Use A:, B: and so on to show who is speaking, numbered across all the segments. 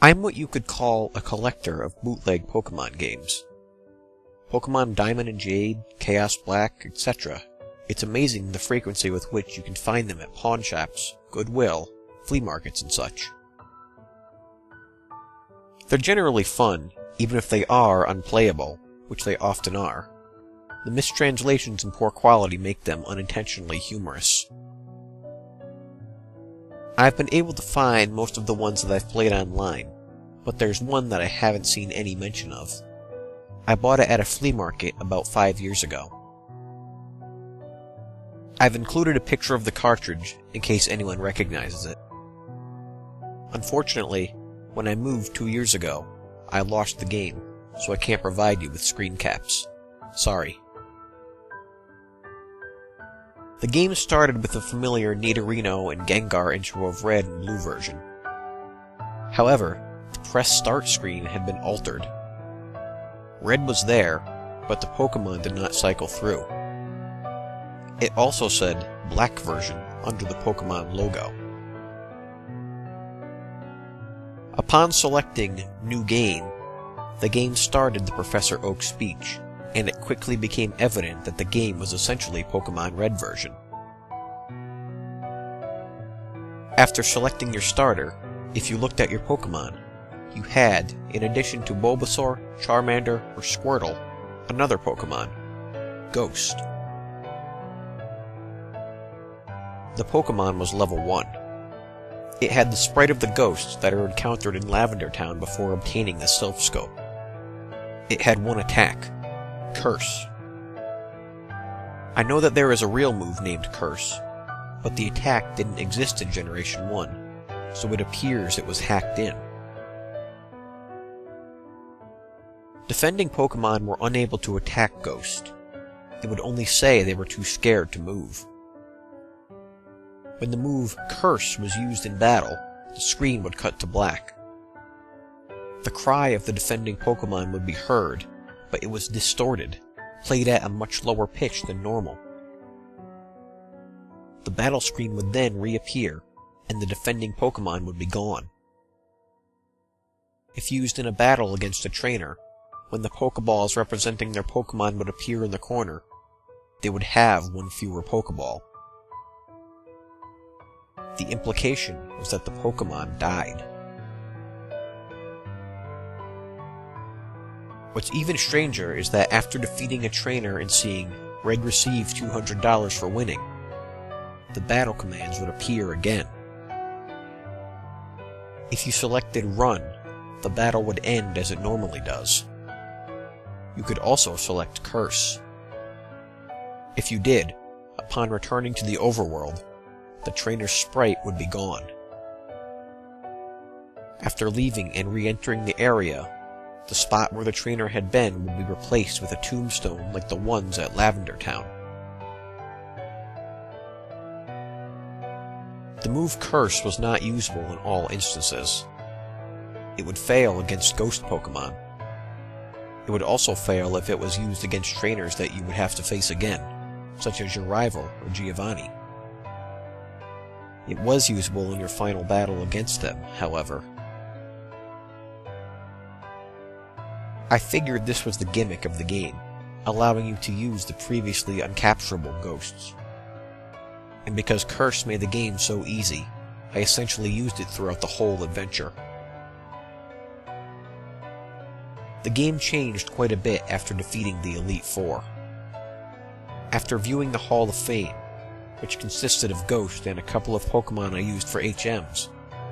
A: I'm what you could call a collector of bootleg Pokemon games. Pokemon Diamond and Jade, Chaos Black, etc. It's amazing the frequency with which you can find them at pawn shops, Goodwill, flea markets, and such. They're generally fun, even if they are unplayable, which they often are. The mistranslations and poor quality make them unintentionally humorous. I've been able to find most of the ones that I've played online, but there's one that I haven't seen any mention of. I bought it at a flea market about 5 years ago. I've included a picture of the cartridge in case anyone recognizes it. Unfortunately, when I moved 2 years ago, I lost the game, so I can't provide you with screen caps. Sorry. The game started with the familiar Nidorino and Gengar intro of Red and Blue version. However, the press start screen had been altered. Red was there, but the Pokemon did not cycle through. It also said Black version under the Pokemon logo. Upon selecting New Game, the game started the Professor Oak speech, and it quickly became evident that the game was essentially Pokemon Red version. After selecting your starter, if you looked at your Pokemon, you had, in addition to Bulbasaur, Charmander, or Squirtle, another Pokemon, Ghost. The Pokemon was level 1. It had the sprite of the ghosts that are encountered in Lavender Town before obtaining the Silph Scope. It had one attack, Curse. I know that there is a real move named Curse, but the attack didn't exist in Generation 1, so it appears it was hacked in. Defending Pokemon were unable to attack Ghost. It would only say they were too scared to move. When the move Curse was used in battle, the screen would cut to black. The cry of the defending Pokemon would be heard, but it was distorted, played at a much lower pitch than normal. The battle screen would then reappear, and the defending Pokemon would be gone. If used in a battle against a trainer, when the Pokeballs representing their Pokemon would appear in the corner, they would have one fewer Pokeball. The implication was that the Pokemon died. What's even stranger is that after defeating a trainer and seeing Red receive $200 for winning, the battle commands would appear again. If you selected Run, the battle would end as it normally does. You could also select Curse. If you did, upon returning to the overworld, the trainer's sprite would be gone. After leaving and re-entering the area, the spot where the trainer had been would be replaced with a tombstone like the ones at Lavender Town. The move Curse was not usable in all instances. It would fail against Ghost Pokemon. It would also fail if it was used against trainers that you would have to face again, such as your rival or Giovanni. It was usable in your final battle against them, however. I figured this was the gimmick of the game, allowing you to use the previously uncapturable ghosts. And because Curse made the game so easy, I essentially used it throughout the whole adventure. The game changed quite a bit after defeating the Elite Four. After viewing the Hall of Fame, which consisted of Ghost and a couple of Pokemon I used for HMs,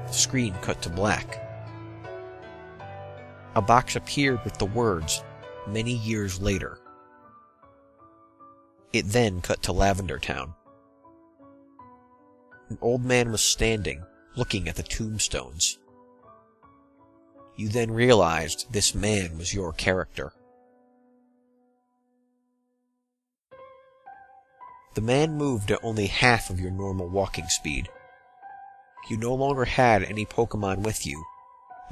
A: the screen cut to black. A box appeared with the words, "Many years later." It then cut to Lavender Town. An old man was standing, looking at the tombstones. You then realized this man was your character. The man moved at only half of your normal walking speed. You no longer had any Pokemon with you,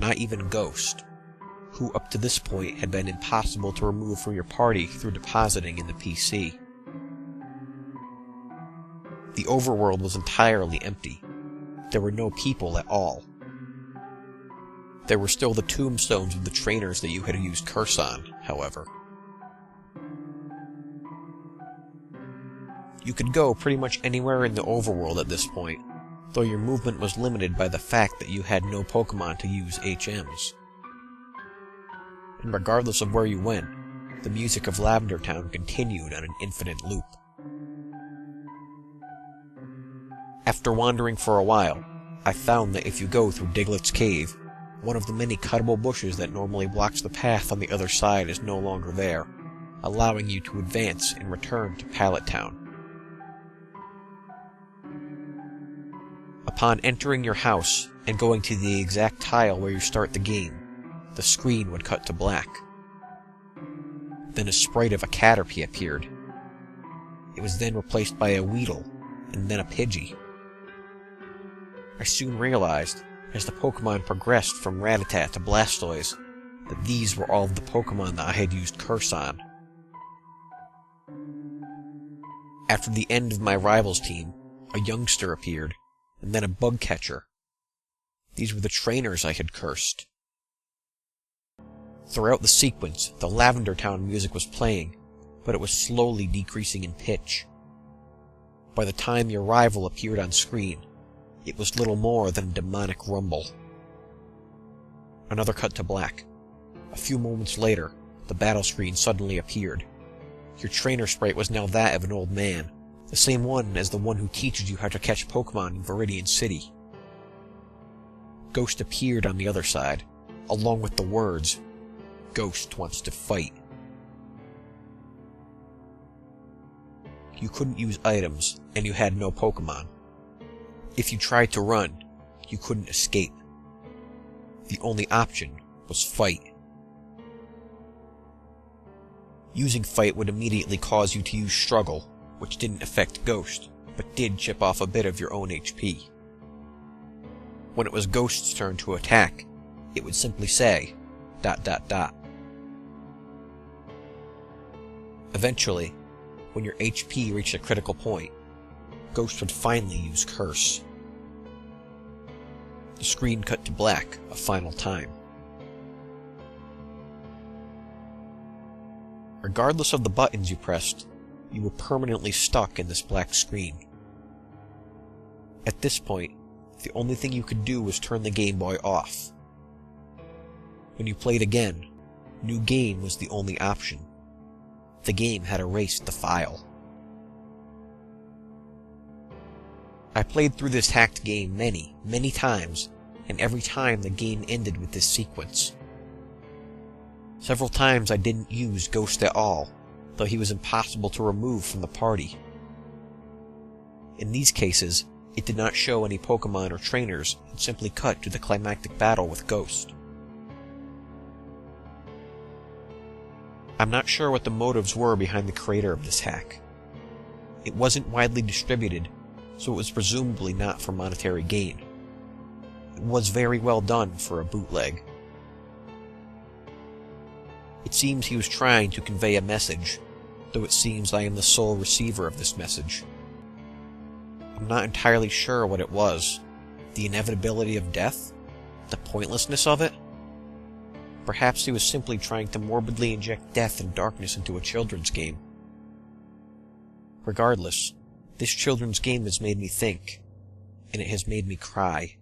A: not even Ghost, who up to this point had been impossible to remove from your party through depositing in the PC. The overworld was entirely empty. There were no people at all. There were still the tombstones of the trainers that you had used Curse on, however. You could go pretty much anywhere in the overworld at this point, though your movement was limited by the fact that you had no Pokemon to use HMs. And regardless of where you went, the music of Lavender Town continued on an infinite loop. After wandering for a while, I found that if you go through Diglett's Cave, one of the many cuttable bushes that normally blocks the path on the other side is no longer there, allowing you to advance and return to Pallet Town. Upon entering your house and going to the exact tile where you start the game, the screen would cut to black. Then a sprite of a Caterpie appeared. It was then replaced by a Weedle, and then a Pidgey. I soon realized, as the Pokemon progressed from Rattata to Blastoise, that these were all of the Pokemon that I had used Curse on. After the end of my rival's team, a youngster appeared, and then a bug catcher. These were the trainers I had cursed. Throughout the sequence, the Lavender Town music was playing, but it was slowly decreasing in pitch. By the time your rival appeared on screen, it was little more than a demonic rumble. Another cut to black. A few moments later, the battle screen suddenly appeared. Your trainer sprite was now that of an old man, the same one as the one who teaches you how to catch Pokemon in Viridian City. Ghost appeared on the other side, along with the words, "Ghost wants to fight." You couldn't use items, and you had no Pokemon. If you tried to run, you couldn't escape. The only option was fight. Using fight would immediately cause you to use struggle, which didn't affect Ghost, but did chip off a bit of your own HP. When it was Ghost's turn to attack, it would simply say, ... Eventually, when your HP reached a critical point, Ghost would finally use Curse. The screen cut to black a final time. Regardless of the buttons you pressed, you were permanently stuck in this black screen. At this point, the only thing you could do was turn the Game Boy off. When you played again, New Game was the only option. The game had erased the file. I played through this hacked game many, many times, and every time the game ended with this sequence. Several times I didn't use Ghost at all, though he was impossible to remove from the party. In these cases, it did not show any Pokemon or trainers and simply cut to the climactic battle with Ghost. I'm not sure what the motives were behind the creator of this hack. It wasn't widely distributed, so it was presumably not for monetary gain. It was very well done for a bootleg. It seems he was trying to convey a message, though it seems I am the sole receiver of this message. I'm not entirely sure what it was. The inevitability of death? The pointlessness of it? Perhaps he was simply trying to morbidly inject death and darkness into a children's game. Regardless, this children's game has made me think, and it has made me cry.